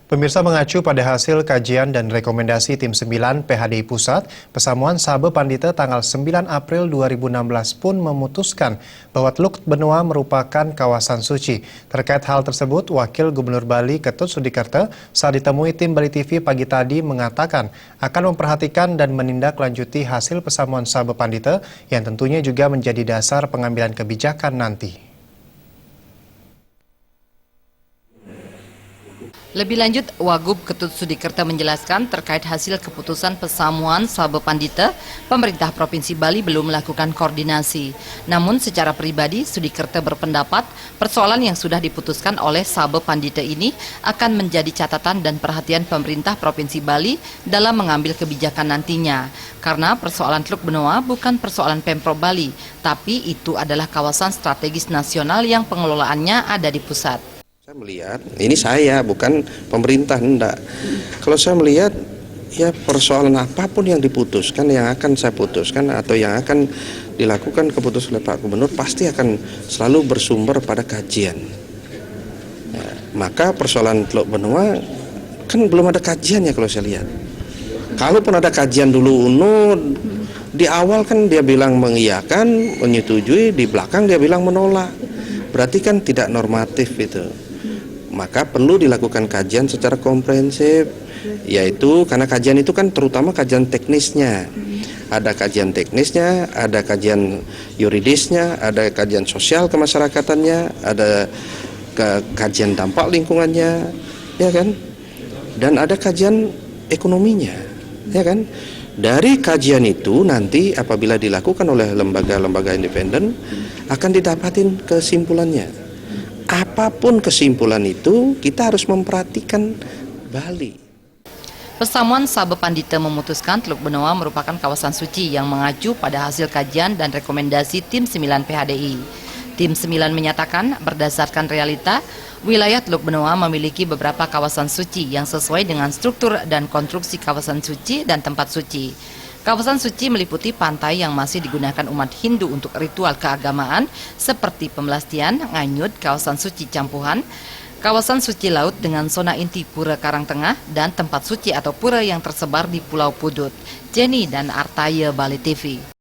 Pemirsa, mengacu pada hasil kajian dan rekomendasi Tim 9 PHDI Pusat, Pesamuan Sabe Pandite tanggal 9 April 2016 pun memutuskan bahwa Teluk Benoa merupakan kawasan suci. Terkait hal tersebut, Wakil Gubernur Bali Ketut Sudikerte saat ditemui tim Bali TV pagi tadi mengatakan akan memperhatikan dan menindaklanjuti hasil Pesamuan Sabe Pandite yang tentunya juga menjadi dasar pengambilan kebijakan nanti. Lebih lanjut, Wagub Ketut Sudikerte menjelaskan terkait hasil keputusan Pesamuan Sabe Pandite, pemerintah Provinsi Bali belum melakukan koordinasi. Namun secara pribadi, Sudikerte berpendapat persoalan yang sudah diputuskan oleh Sabe Pandite ini akan menjadi catatan dan perhatian pemerintah Provinsi Bali dalam mengambil kebijakan nantinya. Karena persoalan Teluk Benoa bukan persoalan Pemprov Bali, tapi itu adalah kawasan strategis nasional yang pengelolaannya ada di pusat. Saya melihat, ini saya bukan pemerintah, enggak. Kalau saya melihat, ya persoalan apapun yang diputuskan, yang akan saya putuskan atau yang akan dilakukan keputusan oleh Pak Gubernur pasti akan selalu bersumber pada kajian. Ya, maka persoalan Teluk Benoa kan belum ada kajiannya kalau saya lihat. Kalaupun ada kajian dulu di awal kan dia bilang mengiyakan, menyetujui, di belakang dia bilang menolak. Berarti kan tidak normatif itu. Maka perlu dilakukan kajian secara komprehensif, yaitu karena kajian itu kan terutama kajian teknisnya. Ada kajian teknisnya, ada kajian yuridisnya, ada kajian sosial kemasyarakatannya, ada kajian dampak lingkungannya, ya kan? Dan ada kajian ekonominya, ya kan? Dari kajian itu nanti apabila dilakukan oleh lembaga-lembaga independen akan didapatin kesimpulannya. Apapun kesimpulan itu, kita harus memperhatikan Bali. Pesamuan Sabe Pandite memutuskan Teluk Benoa merupakan kawasan suci yang mengacu pada hasil kajian dan rekomendasi Tim 9 PHDI. Tim 9 menyatakan berdasarkan realita, wilayah Teluk Benoa memiliki beberapa kawasan suci yang sesuai dengan struktur dan konstruksi kawasan suci dan tempat suci. Kawasan suci meliputi pantai yang masih digunakan umat Hindu untuk ritual keagamaan seperti pembelastian, nganyut, kawasan suci campuhan, kawasan suci laut dengan zona inti Pura Karangtengah, dan tempat suci atau pura yang tersebar di Pulau Pudut. Jenny dan Artaya, Bali TV.